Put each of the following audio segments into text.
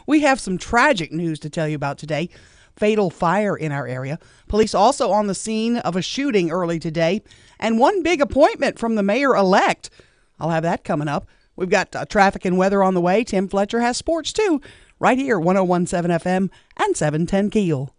We have some tragic news to tell you about today. Fatal fire in our area. Police also on the scene of a shooting early today. And one big appointment from the mayor-elect. I'll have that coming up. We've got traffic and weather on the way. Tim Fletcher has sports, too, right here, 101.7 FM and 710 KEEL.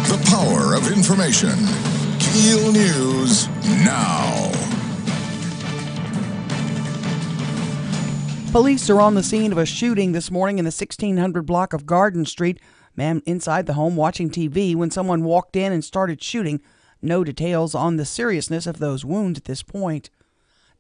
The power of information. KEEL News now. Police are on the scene of a shooting this morning in the 1600 block of Garden Street. Man inside the home watching TV when someone walked in and started shooting. No details on the seriousness of those wounds at this point.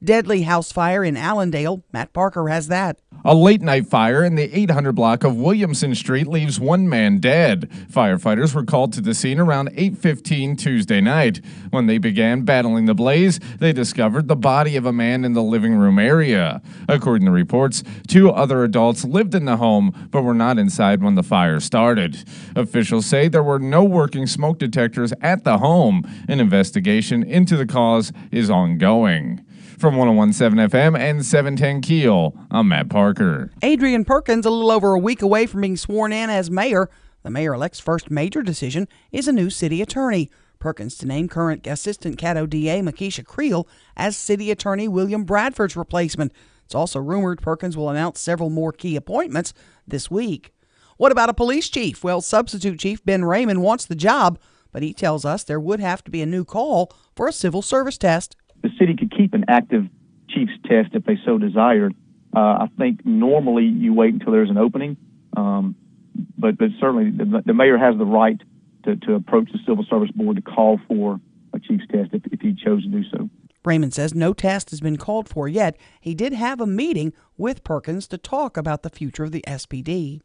Deadly house fire in Allendale. Matt Parker has that. A late-night fire in the 800 block of Williamson Street leaves one man dead. Firefighters were called to the scene around 8:15 Tuesday night. When they began battling the blaze, they discovered the body of a man in the living room area. According to reports, 2 other adults lived in the home but were not inside when the fire started. Officials say there were no working smoke detectors at the home. An investigation into the cause is ongoing. From 101.7 FM and 710 KEEL, I'm Matt Parker. Adrian Perkins, a little over a week away from being sworn in as mayor. The mayor-elect's first major decision is a new city attorney. Perkins to name current Assistant Caddo DA Makisha Creel as City Attorney William Bradford's replacement. It's also rumored Perkins will announce several more key appointments this week. What about a police chief? Well, Substitute Chief Ben Raymond wants the job, but he tells us there would have to be a new call for a civil service test. The city could keep an active chief's test if they so desired. I think normally you wait until there's an opening, but certainly the mayor has the right to approach the Civil Service Board to call for a chief's test if he chose to do so. Raymond says no test has been called for yet. He did have a meeting with Perkins to talk about the future of the SPD.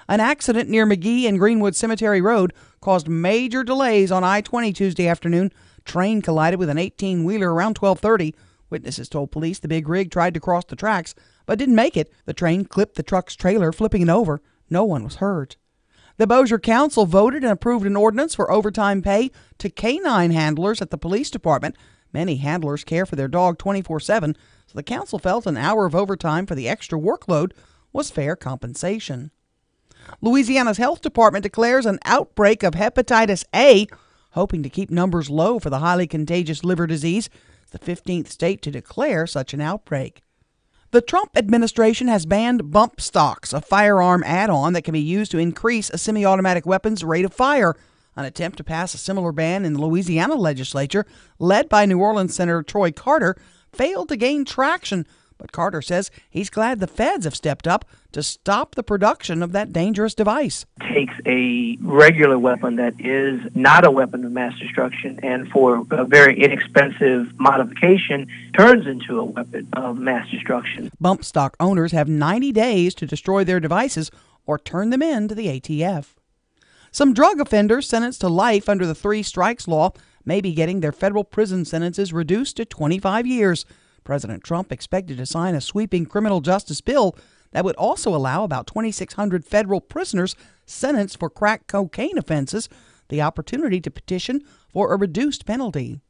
An accident near McGee and Greenwood Cemetery Road caused major delays on I-20 Tuesday afternoon. Train collided with an 18-wheeler around 12:30. Witnesses told police the big rig tried to cross the tracks, but didn't make it. The train clipped the truck's trailer, flipping it over. No one was hurt. The Bossier Council voted and approved an ordinance for overtime pay to canine handlers at the police department. Many handlers care for their dog 24/7, so the council felt an hour of overtime for the extra workload was fair compensation. Louisiana's health department declares an outbreak of hepatitis A, hoping to keep numbers low for the highly contagious liver disease. It's the 15th state to declare such an outbreak. The Trump administration has banned bump stocks, a firearm add-on that can be used to increase a semi-automatic weapon's rate of fire. An attempt to pass a similar ban in the Louisiana legislature, led by New Orleans Senator Troy Carter, failed to gain traction. But Carter says he's glad the feds have stepped up to stop the production of that dangerous device. Takes a regular weapon that is not a weapon of mass destruction and for a very inexpensive modification turns into a weapon of mass destruction. Bump stock owners have 90 days to destroy their devices or turn them in to the ATF. Some drug offenders sentenced to life under the 3 strikes law may be getting their federal prison sentences reduced to 25 years. President Trump expected to sign a sweeping criminal justice bill that would also allow about 2,600 federal prisoners sentenced for crack cocaine offenses the opportunity to petition for a reduced penalty.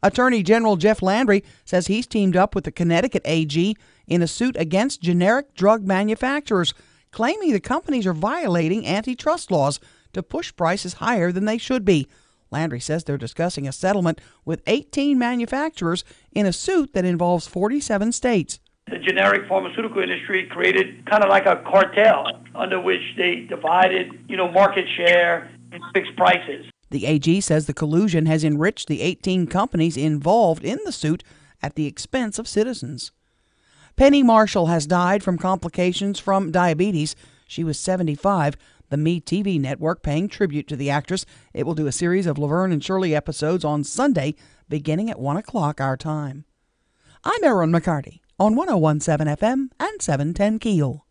Attorney General Jeff Landry says he's teamed up with the Connecticut AG in a suit against generic drug manufacturers, claiming the companies are violating antitrust laws to push prices higher than they should be. Landry says they're discussing a settlement with 18 manufacturers in a suit that involves 47 states. The generic pharmaceutical industry created kind of like a cartel under which they divided, market share and fixed prices. The AG says the collusion has enriched the 18 companies involved in the suit at the expense of citizens. Penny Marshall has died from complications from diabetes. She was 75. The Me TV network paying tribute to the actress. It will do a series of Laverne and Shirley episodes on Sunday, beginning at 1 o'clock our time. I'm Erin McCarty on 101.7 FM and 710 KEEL.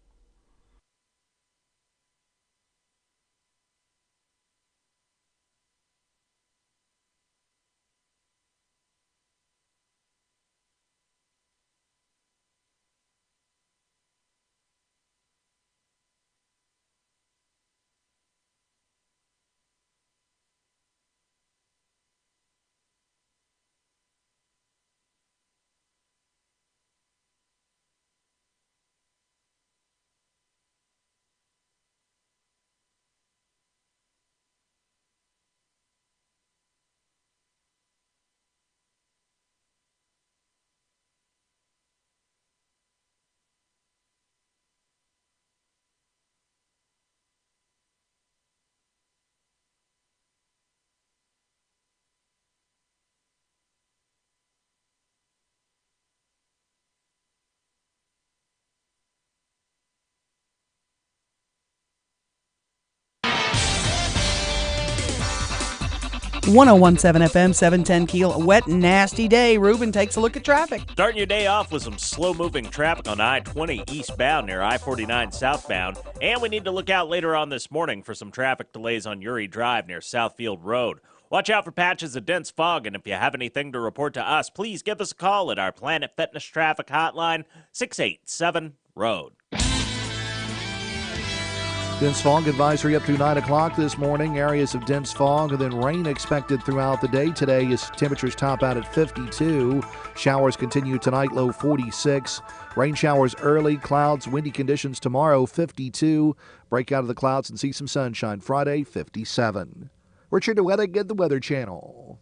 .101.7 FM, 710 KEEL. A wet, nasty day. Ruben takes a look at traffic. Starting your day off with some slow-moving traffic on I-20 eastbound near I-49 southbound. And we need to look out later on this morning for some traffic delays on Uri Drive near Southfield Road. Watch out for patches of dense fog, and if you have anything to report to us, please give us a call at our Planet Fitness Traffic Hotline, 687-ROAD. Dense fog advisory up to 9 o'clock this morning. Areas of dense fog and then rain expected throughout the day today as temperatures top out at 52. Showers continue tonight, low 46. Rain showers early, clouds, windy conditions tomorrow, 52. Break out of the clouds and see some sunshine Friday, 57. Richard DeWettig at the Weather Channel.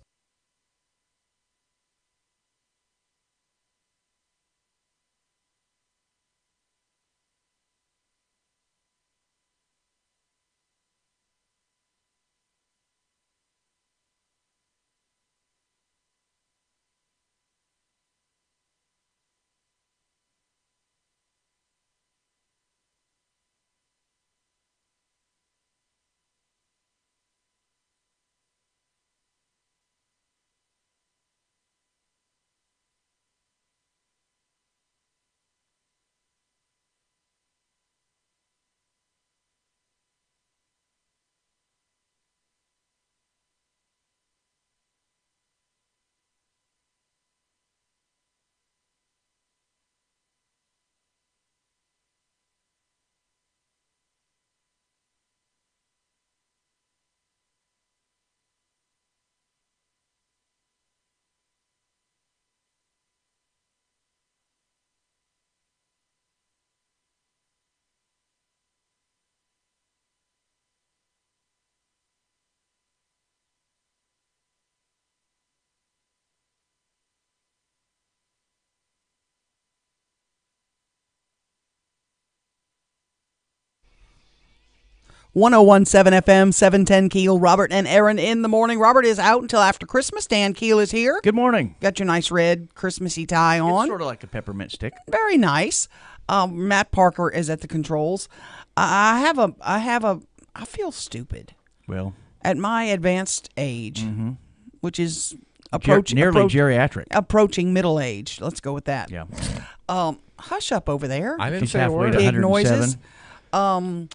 .101.7 FM, 710 KEEL. Robert and Erin in the morning. Robert is out until after Christmas. Dan Keel is here. Good morning. Got your nice red Christmassy tie on. It's sort of like a peppermint stick. Very nice. Matt Parker is at the controls. I feel stupid. Well, at my advanced age, which is nearly geriatric. Approaching middle age. Let's go with that. Yeah. Hush up over there. I didn't He's say a halfway word. to Big 107. noises.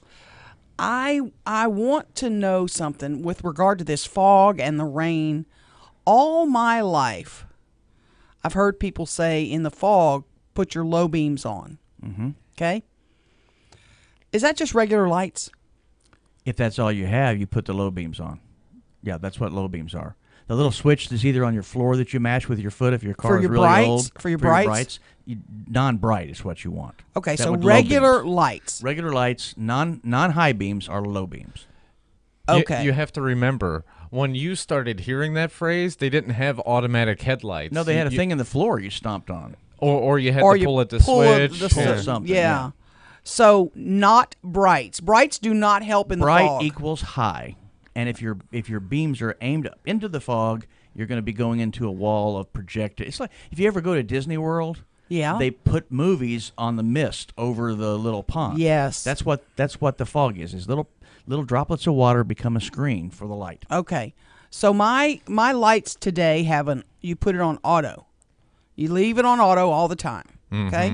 I want to know something with regard to this fog and the rain. All my life, I've heard people say in the fog, put your low beams on. Okay? Is that just regular lights? If that's all you have, you put the low beams on. Yeah, that's what low beams are. The little switch that's either on your floor that you match with your foot if your car is your really brights? old. For your brights? Non-bright is what you want. Okay, That so would low regular beams. lights. Regular lights, non-high beams are low beams. Okay. You have to remember, when you started hearing that phrase, they didn't have automatic headlights. No, they had a thing in the floor you stomped on. Or you had or to you pull at the pull switch. the Pull switch. at something, Yeah. yeah. So not brights. Brights do not help in the Bright fog. equals high. And if your beams are aimed up into the fog, you're going to be going into a wall of projected. It's like if you ever go to Disney World, Yeah. they put movies on the mist over the little pond. Yes. That's what the fog is. Is little droplets of water become a screen for the light. Okay. So my lights today you put it on auto. You leave it on auto all the time. Okay?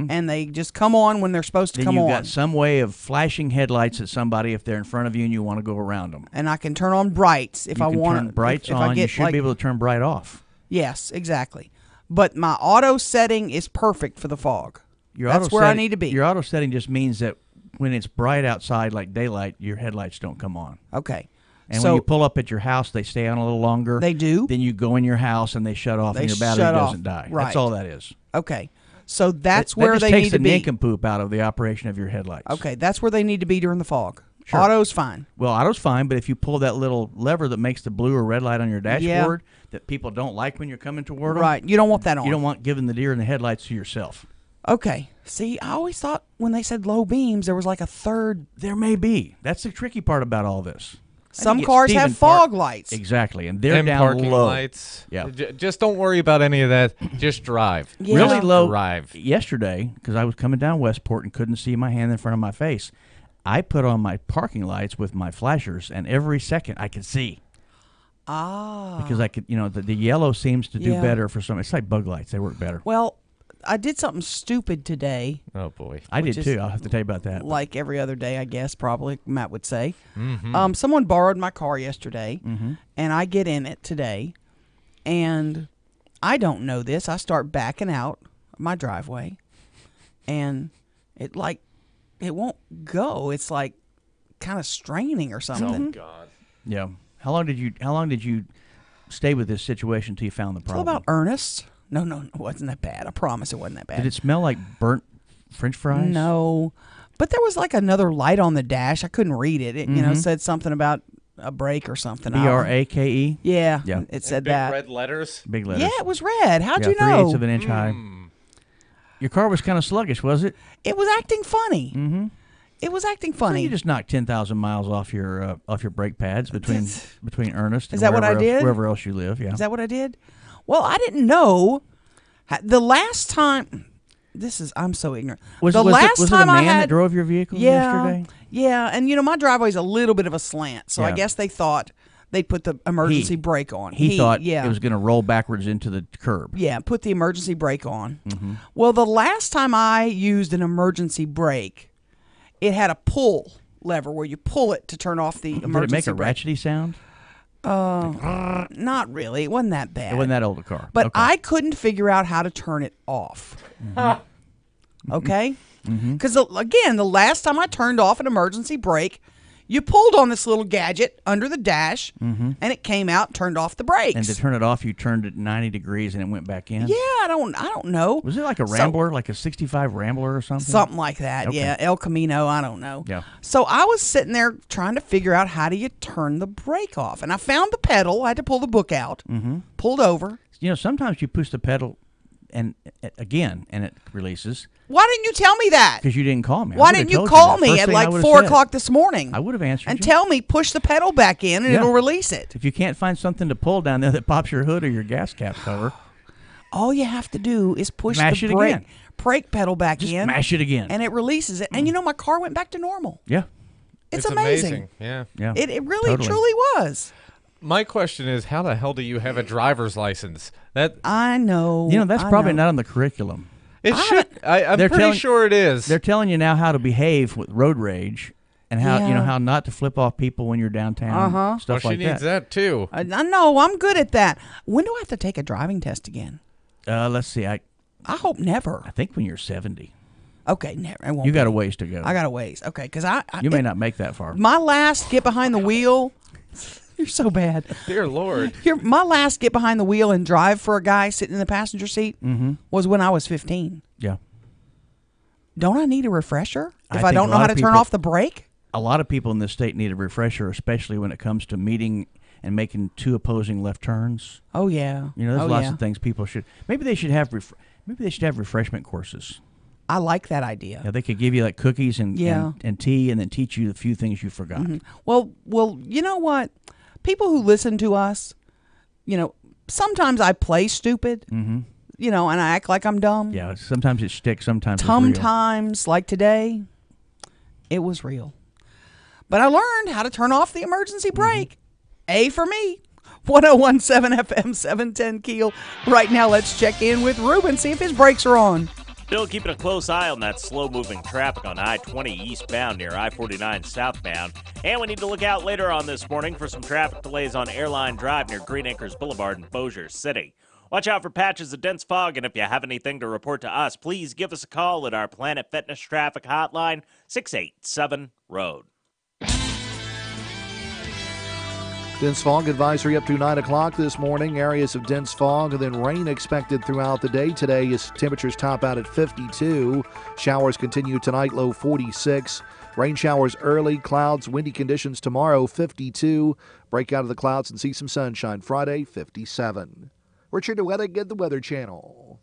And they just come on when they're supposed to Then come you've on. got some way of flashing headlights at somebody if they're in front of you and you want to go around them. And I can turn on brights if You I can want turn brights if on. I get You should be able to turn bright off. Yes, exactly. But my auto setting is perfect for the fog. That's where I need to be. Your auto setting just means that when it's bright outside, like daylight, your headlights don't come on. Okay. And So when you pull up at your house, they stay on a little longer. They do. Then you go in your house and they shut off, They and your battery shut off. doesn't die. Right. That's all that is. Okay. So that's That where just they takes need to the be. nincompoop out of the operation of your headlights. Okay, that's where they need to be during the fog. Sure. Auto's fine. Well, auto's fine, but if you pull that little lever that makes the blue or red light on your dashboard that people don't like when you're coming toward them, Right. You don't want that on. you don't want giving the deer in the headlights to yourself. Okay. See, I always thought when they said low beams, there was like a third. There may be. That's the tricky part about all this. I Some think it's cars Stephen have fog lights. Exactly, and they're and down parking low. lights. Yeah. Just don't worry about any of that. Just drive. Yeah. Really Just low. Drive. Yesterday, because I was coming down Westport and couldn't see my hand in front of my face, I put on my parking lights with my flashers, and every second I could see. Because I could, the yellow seems to do Yeah. better for some. It's like bug lights; they work better. Well, I did something stupid today, Oh, boy. I did is too. I'll have to tell you about that. like every other day, I guess, probably, Matt would say. Someone borrowed my car yesterday, and I get in it today, and I don't know this. I start backing out of my driveway, and it won't go. It's like kind of straining or something. God. Yeah. How long did you stay with this situation until you found the It's problem? all about Ernest. No, it wasn't that bad. I promise it wasn't that bad. Did it smell like burnt French fries? No, but there was like another light on the dash. I couldn't read it. It said something about a brake or something. BRAKE. Yeah, Yeah. it said Big that. red letters. Big letters. Yeah, it was red. How'd Yeah, you 3/8 know? of an inch high. Your car was kind of sluggish, was it? It was acting funny. Mm-hmm. It was acting So funny. you just knocked 10,000 miles off your brake pads between Ernest and Is that what I wherever else- did? wherever else you live. Yeah. Is that what I did? Well, I didn't know. The last time, I'm so ignorant. Was the it last a time man I had, that drove your vehicle yeah, yesterday? Yeah, and my driveway's a little bit of a slant, so I Yeah. guess they thought they'd put the emergency brake on. He thought yeah. it was going to roll backwards into the curb. Yeah, put the emergency brake on. Mm-hmm. Well, the last time I used an emergency brake, it had a pull lever where you pull it to turn off the emergency Did it make a brake. ratchety sound? Not really. It wasn't that bad. It wasn't that old a car. But Okay. I couldn't figure out how to turn it off. Okay? Mm-hmm. Because, again, the last time I turned off an emergency brake, you pulled on this little gadget under the dash, and it came out and turned off the brakes. Mm-hmm. And to turn it off, you turned it 90 degrees and it went back in? Yeah, I don't know. Was it like a Rambler, like a 65 Rambler or something? Something like that, Okay. yeah. El Camino, I don't know. Yeah. So I was sitting there trying to figure out how do you turn the brake off. And I found the pedal. I had to pull the book out, pulled over. Sometimes you push the pedal and again, and it releases Why didn't you tell me that? because you didn't call me. I Why would've didn't you told call that. me First at thing I like would've 4 said. o'clock this morning? I would have answered and you. tell me push the pedal back in and Yeah. it'll release it. If you can't find something to pull down there that pops your hood or your gas cap cover, All you have to do is push Mash the it again. brake pedal back just in, mash it again. and it releases it. And my car went back to normal. Yeah. It's amazing. Yeah. Yeah. It really Totally. truly was. My question is, how the hell do you have a driver's license? That I know. That's I probably know. not on the curriculum. it should. I'm They're pretty telling- sure it is. They're telling you now how to behave with road rage and how Yeah. how not to flip off people when you're downtown. well, Stuff she like needs that too. I know. I'm good at that. When do I have to take a driving test again? Let's see. I I hope never. think when you're 70, Okay, never. It won't you got be. a ways to go. I got a ways. Okay, because you may not make that far. My last get behind the wheel, You're so bad. Dear Lord. My last get behind the wheel and drive for a guy sitting in the passenger seat was when I was 15. Yeah. Don't I need a refresher if I I think don't a know lot how of to turn people- off the brake? A lot of people in this state need a refresher, especially when it comes to meeting and making two opposing left turns. Oh yeah. There's lots of things people should. Maybe they should have. Maybe they should have refreshment courses. I like that idea. Yeah, they could give you like cookies and tea, and then teach you a few things you forgot. Well, you know what? People who listen to us, sometimes I play stupid. And I act like I'm dumb. Yeah, sometimes it sticks, sometimes it's real. Sometimes, like today, it was real. But I learned how to turn off the emergency brake. A for me. 1017 FM 710 Keel. Right now, let's check in with Ruben, see if his brakes are on. Still keeping a close eye on that slow-moving traffic on I-20 eastbound near I-49 southbound. And we need to look out later on this morning for some traffic delays on Airline Drive near Green Acres Boulevard in Bossier City. Watch out for patches of dense fog, and if you have anything to report to us, please give us a call at our Planet Fitness Traffic Hotline, 687-ROAD. Dense fog advisory up to 9 o'clock this morning. Areas of dense fog and then rain expected throughout the day today as temperatures top out at 52. Showers continue tonight, low 46. Rain showers early, clouds, windy conditions tomorrow, 52. Break out of the clouds and see some sunshine Friday, 57. Richard DeWettig at the Weather Channel.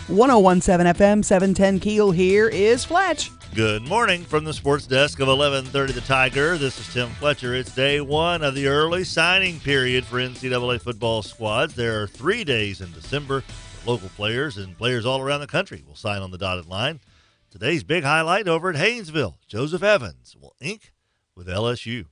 .1017 FM 710 Keel. Here is Fletch. Good morning from the sports desk of 1130 The Tiger. This is Tim Fletcher. It's day one of the early signing period for NCAA football squads. There are 3 days in December. Local players and players all around the country will sign on the dotted line. Today's big highlight over at Haynesville. Joseph Evans will ink with LSU.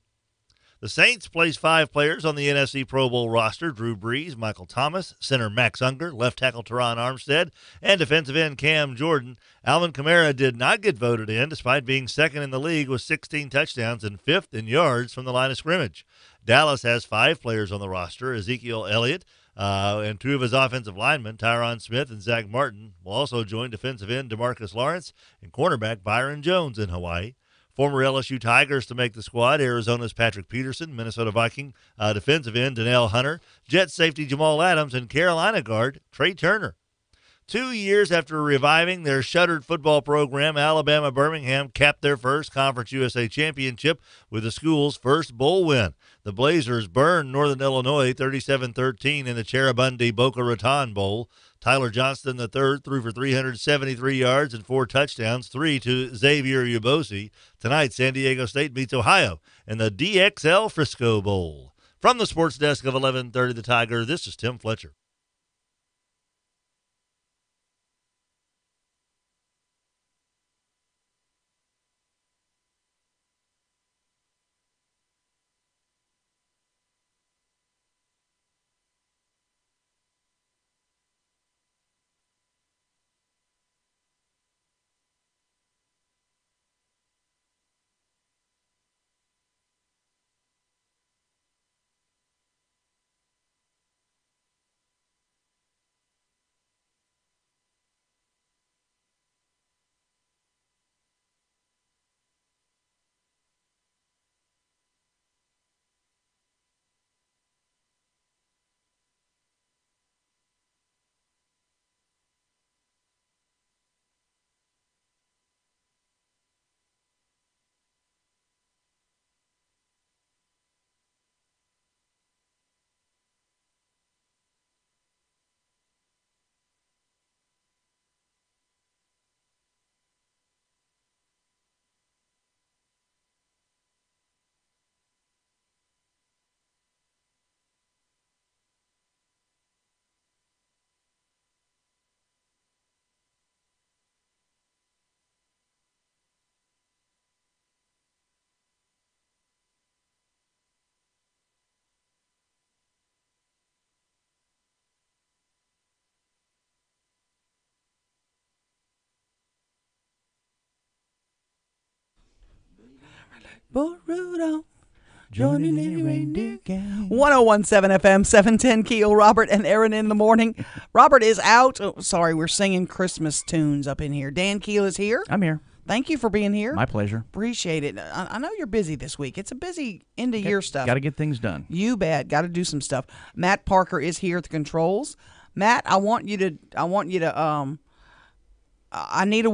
The Saints placed 5 players on the NFC Pro Bowl roster: Drew Brees, Michael Thomas, center Max Unger, left tackle Teron Armstead, and defensive end Cam Jordan. Alvin Kamara did not get voted in, despite being second in the league with 16 touchdowns and 5th in yards from the line of scrimmage. Dallas has 5 players on the roster: Ezekiel Elliott, and 2 of his offensive linemen, Tyron Smith and Zach Martin, will also join defensive end DeMarcus Lawrence and cornerback Byron Jones in Hawaii. Former LSU Tigers to make the squad: Arizona's Patrick Peterson, Minnesota Viking defensive end Donnell Hunter, Jet safety Jamal Adams, and Carolina guard Trey Turner. 2 years after reviving their shuttered football program, Alabama Birmingham capped their first Conference USA championship with the school's first bowl win. The Blazers burned Northern Illinois 37-13 in the Cheribundi Boca Raton Bowl. Tyler Johnston III threw for 373 yards and 4 touchdowns, 3 to Xavier Ubosi. Tonight, San Diego State beats Ohio in the DXL Frisco Bowl. From the sports desk of 1130 The Tiger, this is Tim Fletcher. Boy Rudolph. Joining in the reindeer gang. 101.7 FM, 710 Keel. Robert and Erin in the morning. Robert is out. Oh, sorry, we're singing Christmas tunes up in here. Dan Keel is here. I'm here. Thank you for being here. My pleasure. Appreciate it. I know you're busy this week. It's a busy end of year stuff. Got to get things done. You bet. Got to do some stuff. Matt Parker is here at the controls. Matt, I need a woohoo. I need a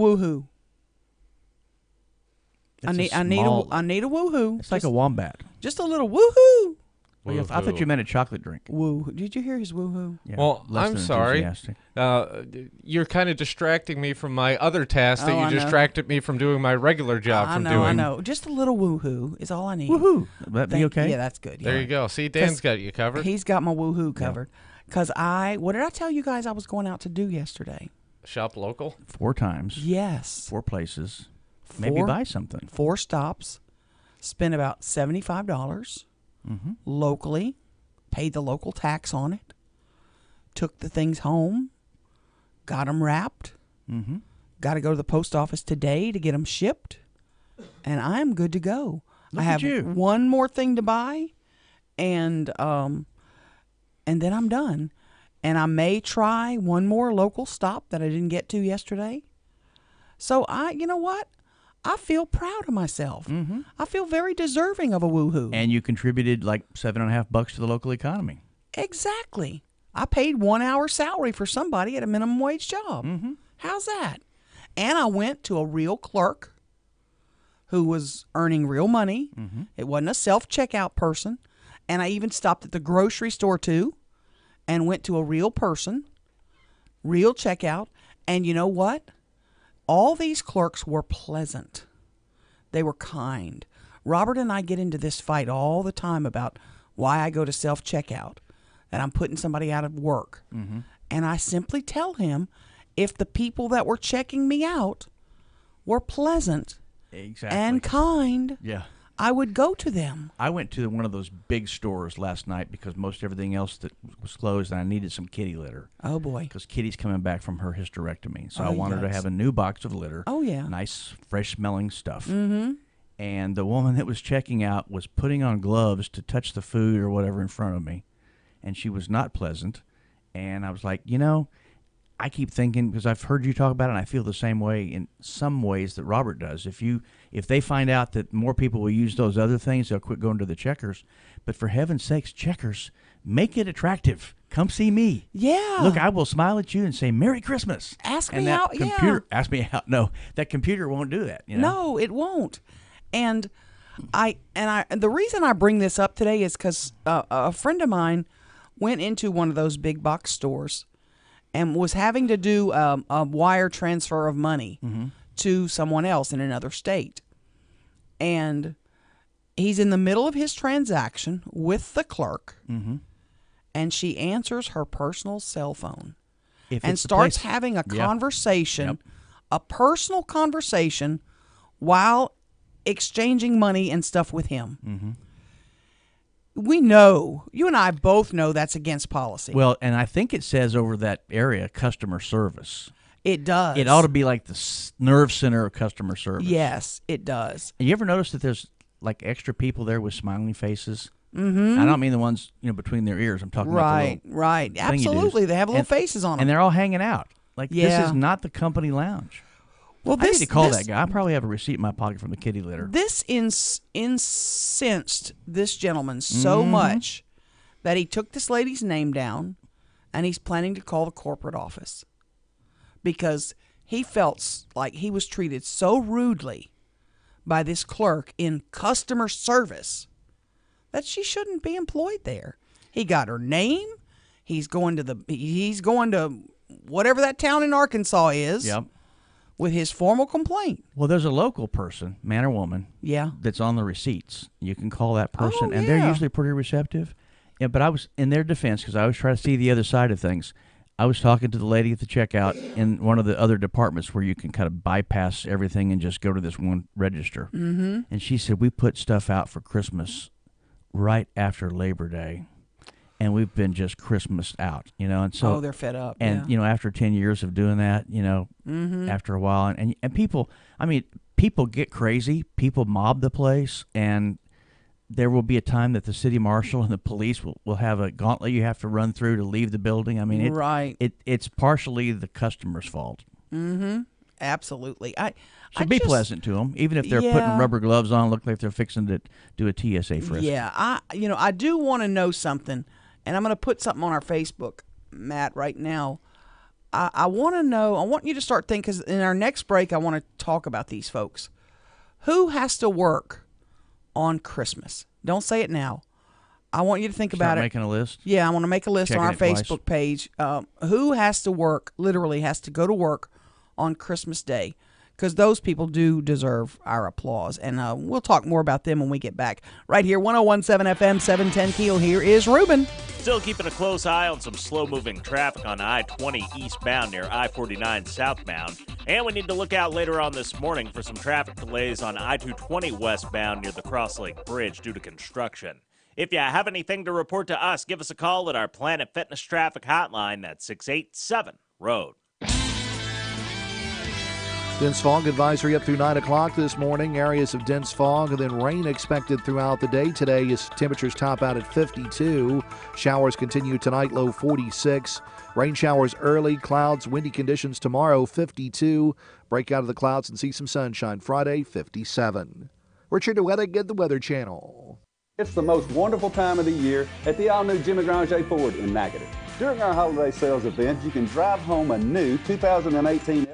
woohoo. It's like a wombat. Just a little woohoo. Well, I thought you meant a chocolate drink. Woo. Did you hear his woohoo? Yeah, well, I'm sorry. You're kind of distracting me from my other task that you distracted me from doing my regular job I know. Just a little woohoo is all I need. Woohoo. Will that be okay? Yeah, that's good. There you go. See, Dan's got you covered. He's got my woohoo covered. Because what did I tell you guys I was going out to do yesterday? Shop local? 4 times. Yes. 4 places. Maybe buy something. 4 stops. Spent about $75 locally. Paid the local tax on it. Took the things home. Got them wrapped. Got to go to the post office today to get them shipped. And I'm good to go. I have one more thing to buy. And then I'm done. And I may try one more local stop that I didn't get to yesterday. So you know what? I feel proud of myself. I feel very deserving of a woohoo. And you contributed like $7.50 to the local economy. Exactly. I paid 1 hour salary for somebody at a minimum wage job. How's that? And I went to a real clerk who was earning real money. It wasn't a self-checkout person. And I even stopped at the grocery store too and went to a real person, real checkout. And you know what? All these clerks were pleasant. They were kind. Robert and I get into this fight all the time about why I go to self-checkout, that I'm putting somebody out of work. And I simply tell him if the people that were checking me out were pleasant and kind, I would go to them. I went to one of those big stores last night because most everything else that was closed, and I needed some kitty litter. Oh, boy. Because Kitty's coming back from her hysterectomy. So I wanted her to have a new box of litter. Oh, yeah. Nice, fresh-smelling stuff. And the woman that was checking out was putting on gloves to touch the food or whatever in front of me. And she was not pleasant. And I was like, I keep thinking, because I've heard you talk about it, and I feel the same way in some ways that Robert does. If they find out that more people will use those other things, they'll quit going to the Checkers. But for heaven's sakes, Checkers, make it attractive. Come see me. Yeah. Look, I will smile at you and say, Merry Christmas. Ask me out. Ask me out. No, that computer won't do that. No, it won't. And the reason I bring this up today is because a friend of mine went into one of those big box stores and was having to do a wire transfer of money to someone else in another state. And he's in the middle of his transaction with the clerk, and she answers her personal cell phone and starts having a conversation, a personal conversation, while exchanging money and stuff with him. We know, you and I both know that's against policy. Well, and I think it says over that area, customer service. It does. It ought to be like the nerve center of customer service. Yes, it does. And you ever notice that there's like extra people there with smiling faces? I don't mean the ones between their ears. I'm talking about the right. Absolutely, they have little faces on them, and they're all hanging out. Like this is not the company lounge. Well, I need to call that guy. I probably have a receipt in my pocket from the kitty litter. This incensed this gentleman so much that he took this lady's name down, and he's planning to call the corporate office because he felt like he was treated so rudely by this clerk in customer service that she shouldn't be employed there. He got her name. He's going to whatever that town in Arkansas is. Yep. With his formal complaint. Well, there's a local person, man or woman, that's on the receipts. You can call that person, and they're usually pretty receptive. Yeah, but I was, in their defense, because I always try to see the other side of things, I was talking to the lady at the checkout in one of the other departments where you can kind of bypass everything and just go to this one register. And she said, we put stuff out for Christmas right after Labor Day. And we've been just Christmas out, and so they're fed up. And after 10 years of doing that, after a while, and people people get crazy. People mob the place, and there will be a time that the city marshal and the police will have a gauntlet you have to run through to leave the building. I mean, it's partially the customer's fault. Mm-hmm. Absolutely. Should be pleasant to them, even if they're putting rubber gloves on, look like they're fixing to do a TSA frisk. Yeah, I do want to know something, and I'm going to put something on our Facebook, Matt, right now. I want to know, I want you to start thinking, because in our next break, I want to talk about these folks. Who has to work on Christmas? Don't say it now. I want you to think about it. Making a list? Yeah, I want to make a list on our Facebook page. Who has to work, literally has to go to work on Christmas Day? Because those people do deserve our applause. And we'll talk more about them when we get back. Right here, 101.7 FM, 710 KEEL. Here is Ruben. Still keeping a close eye on some slow-moving traffic on I-20 eastbound near I-49 southbound. And we need to look out later on this morning for some traffic delays on I-220 westbound near the Cross Lake Bridge due to construction. If you have anything to report to us, give us a call at our Planet Fitness traffic hotline. That's 687-ROAD. Dense fog advisory up through 9 o'clock this morning. Areas of dense fog and then rain expected throughout the day today as temperatures top out at 52. Showers continue tonight, low 46. Rain showers early, clouds, windy conditions tomorrow, 52. Break out of the clouds and see some sunshine Friday, 57. Richard DeWettig at the Weather Channel. It's the most wonderful time of the year at the all-new Jimmy Granger Ford in Natchitoches. During our holiday sales event, you can drive home a new 2018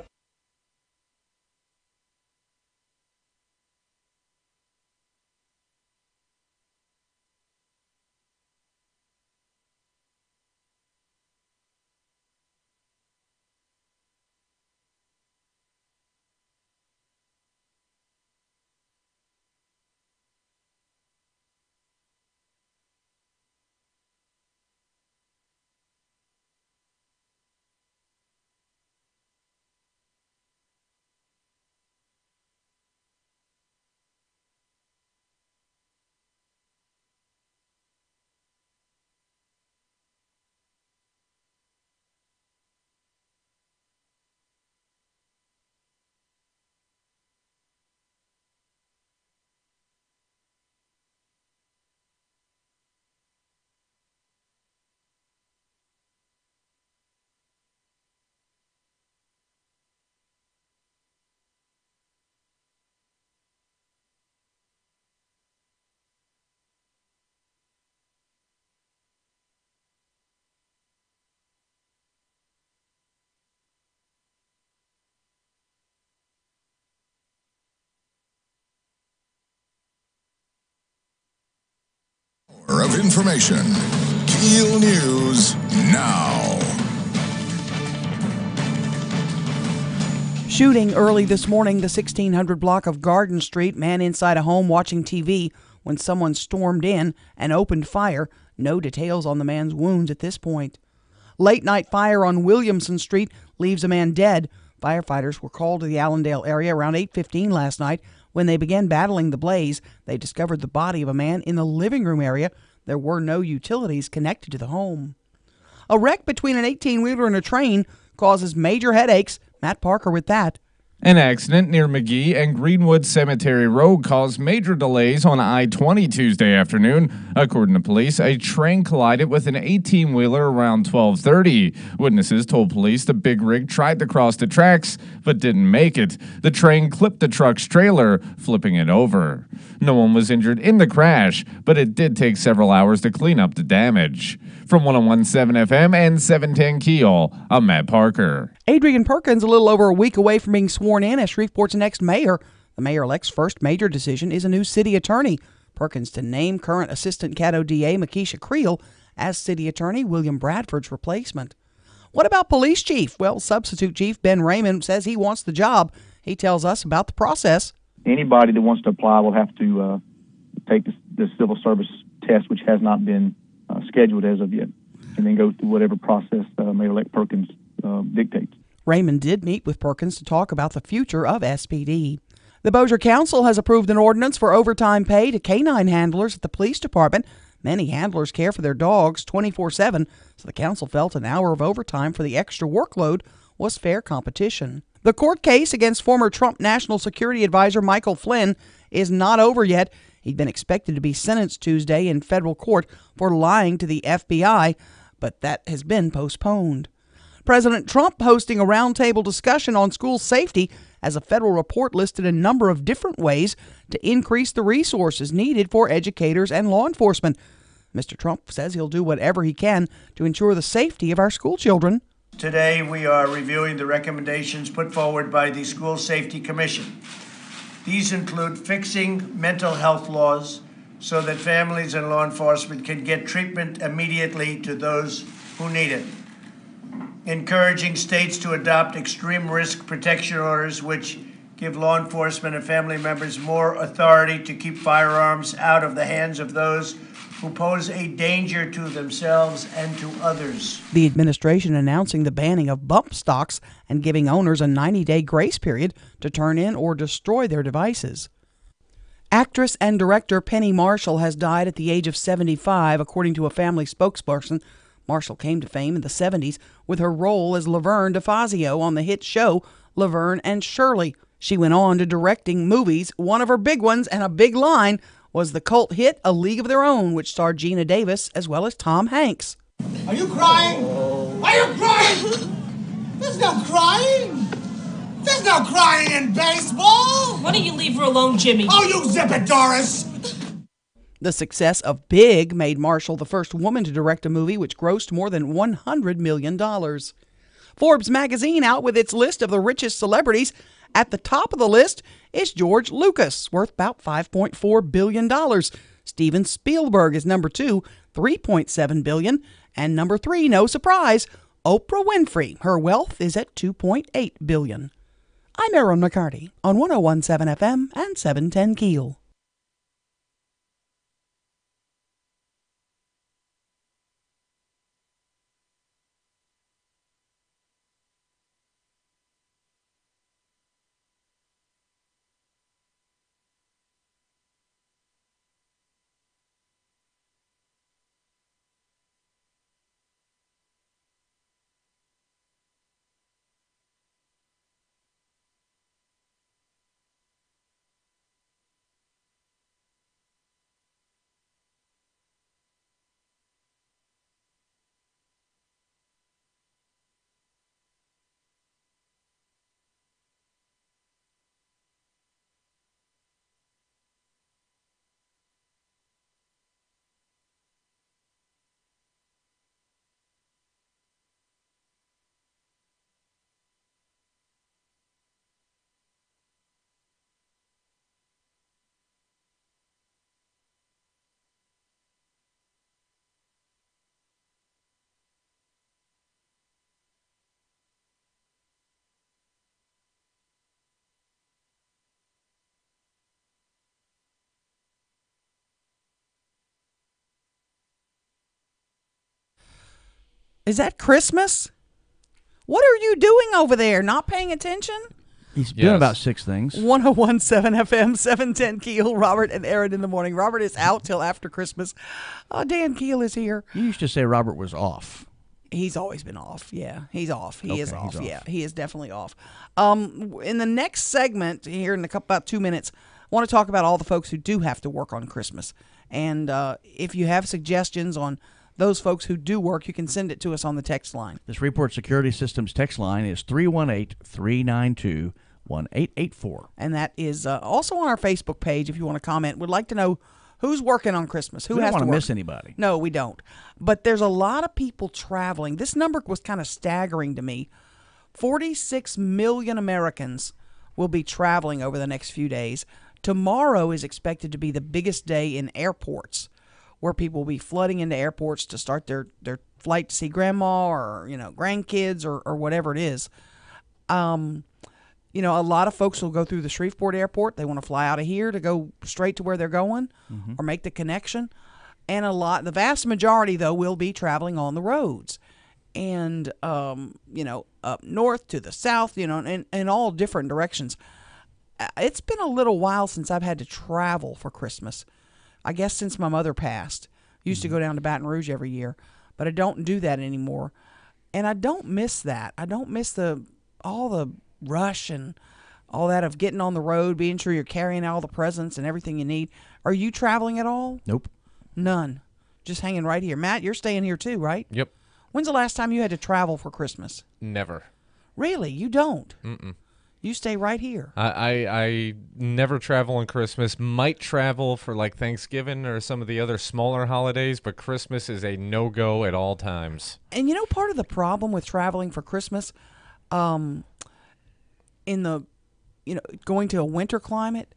of information. KEEL News now. Shooting early this morning, the 1600 block of Garden Street. Man inside a home watching TV when someone stormed in and opened fire. No details on the man's wounds at this point. Late night fire on Williamson Street leaves a man dead. Firefighters were called to the Allendale area around 8:15 last night. When they began battling the blaze, they discovered the body of a man in the living room area. There were no utilities connected to the home. A wreck between an 18-wheeler and a train causes major headaches. Matt Parker with that. An accident near McGee and Greenwood Cemetery Road caused major delays on I-20 Tuesday afternoon. According to police, a train collided with an 18-wheeler around 12:30. Witnesses told police the big rig tried to cross the tracks, but didn't make it. The train clipped the truck's trailer, flipping it over. No one was injured in the crash, but it did take several hours to clean up the damage. From 101.7 FM and 710 KEEL, I'm Matt Parker. Adrian Perkins, a little over a week away from being sworn in as Shreveport's next mayor. The mayor-elect's first major decision is a new city attorney. Perkins to name current Assistant Caddo DA Makisha Creel as city attorney, William Bradford's replacement. What about police chief? Well, substitute chief Ben Raymond says he wants the job. He tells us about the process. Anybody that wants to apply will have to take the civil service test, which has not been scheduled as of yet, and then go through whatever process Mayor-elect Perkins dictates. Raymond did meet with Perkins to talk about the future of SPD. The Bossier Council has approved an ordinance for overtime pay to canine handlers at the police department. Many handlers care for their dogs 24/7, so the council felt an hour of overtime for the extra workload was fair competition. The court case against former Trump National Security Advisor Michael Flynn is not over yet. He'd been expected to be sentenced Tuesday in federal court for lying to the FBI, but that has been postponed. President Trump hosting a roundtable discussion on school safety as a federal report listed a number of different ways to increase the resources needed for educators and law enforcement. Mr. Trump says he'll do whatever he can to ensure the safety of our school children. Today we are reviewing the recommendations put forward by the School Safety Commission. These include fixing mental health laws so that families and law enforcement can get treatment immediately to those who need it. Encouraging states to adopt extreme risk protection orders, which give law enforcement and family members more authority to keep firearms out of the hands of those who pose a danger to themselves and to others. The administration announcing the banning of bump stocks and giving owners a 90-day grace period to turn in or destroy their devices. Actress and director Penny Marshall has died at the age of 75, according to a family spokesperson. Marshall came to fame in the 70s with her role as Laverne DeFazio on the hit show Laverne and Shirley. She went on to directing movies. One of her big ones and a big line was the cult hit A League of Their Own, which starred Gina Davis as well as Tom Hanks. Are you crying? Are you crying? There's no crying. There's no crying in baseball. Why don't you leave her alone, Jimmy? Oh, you zip it, Doris. The success of Big made Marshall the first woman to direct a movie which grossed more than $100 million. Forbes magazine out with its list of the richest celebrities. At the top of the list is George Lucas, worth about $5.4 billion. Steven Spielberg is number 2, $3.7 billion. And number 3, no surprise, Oprah Winfrey. Her wealth is at $2.8 billion. I'm Erin McCarty on 101.7 FM and 710 KEEL. Is that Christmas? What are you doing over there? Not paying attention? He's doing about 6 things. 101.7 FM, 710 KEEL. Robert and Erin in the morning. Robert is out till after Christmas. Dan Keel is here. You used to say Robert was off. He's always been off. Yeah, he's off. He is off. He's off. Yeah, he is definitely off. In the next segment, here in about 2 minutes, I want to talk about all the folks who do have to work on Christmas. And if you have suggestions on those folks who do work, you can send it to us on the text line. This Report Security Systems text line is 318-392-1884. And that is also on our Facebook page if you want to comment. We'd like to know who's working on Christmas. Who we has don't to want work. to miss anybody. No, we don't. But there's a lot of people traveling. This number was kind of staggering to me. 46 million Americans will be traveling over the next few days. Tomorrow is expected to be the biggest day in airports, where people will be flooding into airports to start their flight to see grandma or, grandkids or whatever it is. A lot of folks will go through the Shreveport airport. They want to fly out of here to go straight to where they're going or make the connection. And the vast majority, though, will be traveling on the roads. And, up north to the south, in all different directions. It's been a little while since I've had to travel for Christmas. I guess since my mother passed. Used to go down to Baton Rouge every year, but I don't do that anymore. And I don't miss that. I don't miss all the rush and all that of getting on the road, being sure you're carrying all the presents and everything you need. Are you traveling at all? Nope. None. Just hanging right here. Matt, you're staying here too, right? Yep. When's the last time you had to travel for Christmas? Never. Really? You don't? Mm-mm. You stay right here. I never travel on Christmas. Might travel for like Thanksgiving or some of the other smaller holidays, but Christmas is a no-go at all times. And part of the problem with traveling for Christmas, in the, going to a winter climate,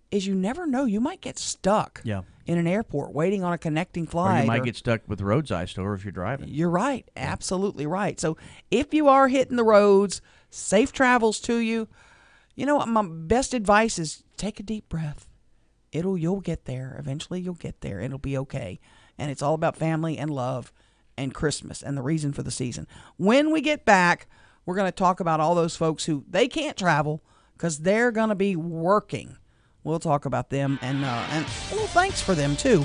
is you never know. You might get stuck in an airport waiting on a connecting flight. Or you might get stuck with the roadside store if you're driving. You're right. Absolutely right. So if you are hitting the roads, safe travels to you. You know what? My best advice is take a deep breath. You'll get there. Eventually you'll get there. It'll be okay. And it's all about family and love and Christmas and the reason for the season. When we get back, we're going to talk about all those folks who they can't travel because they're going to be working. We'll talk about them and a little thanks for them, too,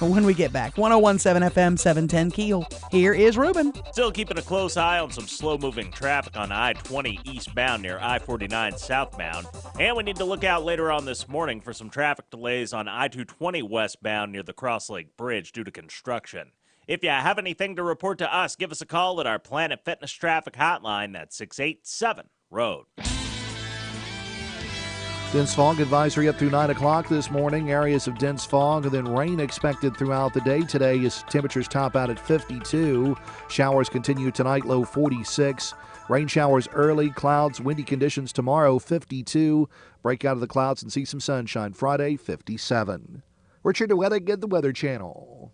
when we get back. 101.7 FM, 710 Keel. Here is Ruben. Still keeping a close eye on some slow-moving traffic on I-20 eastbound near I-49 southbound. And we need to look out later on this morning for some traffic delays on I-220 westbound near the Cross Lake Bridge due to construction. If you have anything to report to us, give us a call at our Planet Fitness traffic hotline. That's 687-ROAD. Dense fog advisory up through 9 o'clock this morning. Areas of dense fog and then rain expected throughout the day today as temperatures top out at 52. Showers continue tonight, low 46. Rain showers early, clouds, windy conditions tomorrow, 52. Break out of the clouds and see some sunshine Friday, 57. Richard Duettig at the Weather Channel.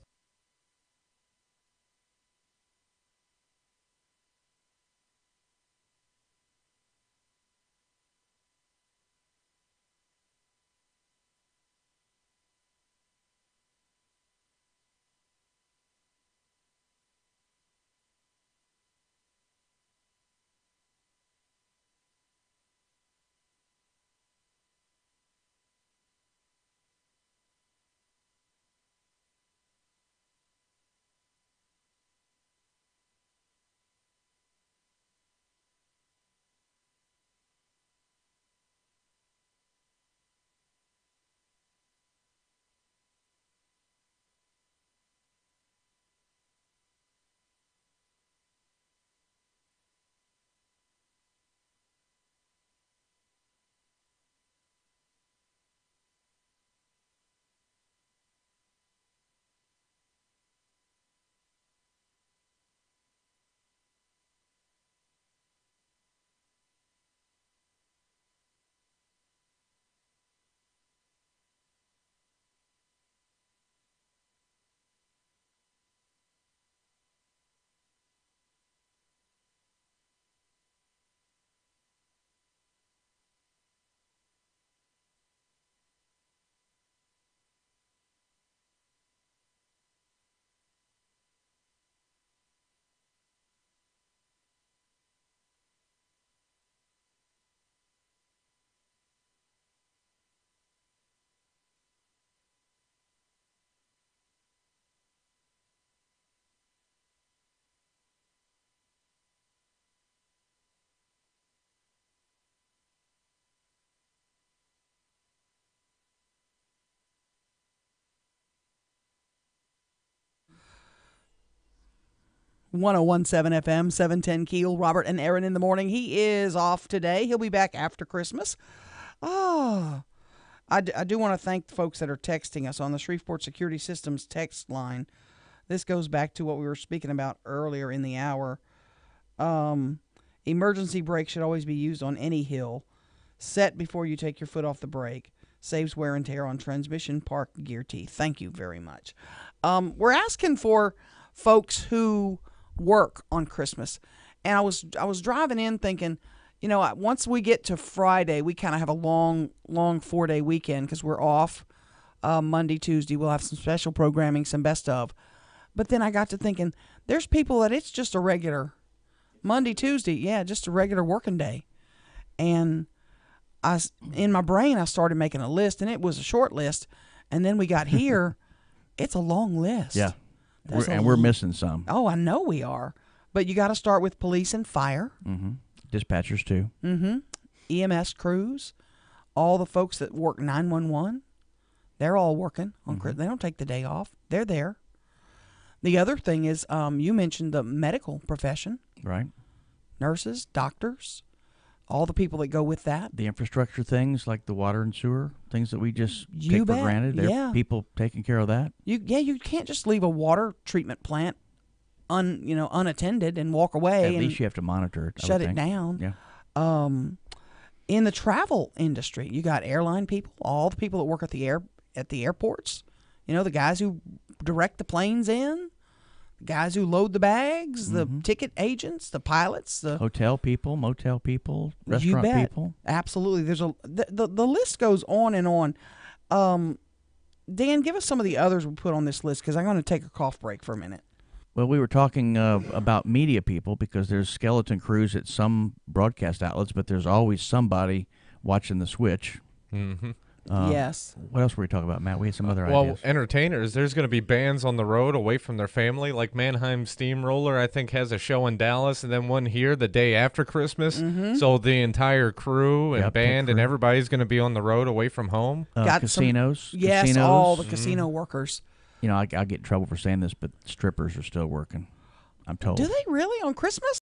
.101.7 FM, 710 Keel. Robert and Erin in the morning. He is off today. He'll be back after Christmas. I do want to thank the folks that are texting us on the Shreveport Security Systems text line. This goes back to what we were speaking about earlier in the hour. Emergency brake should always be used on any hill. Set before you take your foot off the brake. Saves wear and tear on transmission, park, gear teeth. Thank you very much. We're asking for folks who work on Christmas. And I was driving in thinking, once we get to Friday, we kind of have a long 4-day weekend because we're off Monday, Tuesday. We'll have some special programming, some best of. But then I got to thinking, there's people that it's just a regular Monday, Tuesday, just a regular working day. And in my brain, I started making a list, and it was a short list. And then we got here, it's a long list. Yeah. We're missing some. Oh, I know we are. But you got to start with police and fire. Mm-hmm. Dispatchers, too. Mm-hmm. EMS crews, all the folks that work 911, they're all working on Christmas. They don't take the day off. They're there. The other thing is, you mentioned the medical profession. Right. Nurses, doctors, all the people that go with that. The infrastructure things like the water and sewer, things that we just take for granted. There are people taking care of that. You can't just leave a water treatment plant unattended and walk away. At least you have to monitor it. Shut it down. Yeah. In the travel industry, you got airline people, all the people that work at the airports. The guys who direct the planes in, the guys who load the bags, the ticket agents, the pilots, the hotel people, motel people, restaurant people. Absolutely. There's the list goes on and on. Dan, give us some of the others we put on this list because I'm going to take a cough break for a minute. Well, we were talking about media people because there's skeleton crews at some broadcast outlets, but there's always somebody watching the switch. Mm-hmm. Yes. What else were we talking about, Matt? We had some other ideas. Well, entertainers. There's going to be bands on the road away from their family, like Mannheim Steamroller, I think, has a show in Dallas, and then one here the day after Christmas. So the entire crew and band and everybody's going to be on the road away from home. Got casinos. Yes, casinos. all the casino workers. I'll get in trouble for saying this, but strippers are still working. I'm told. Do they really on Christmas?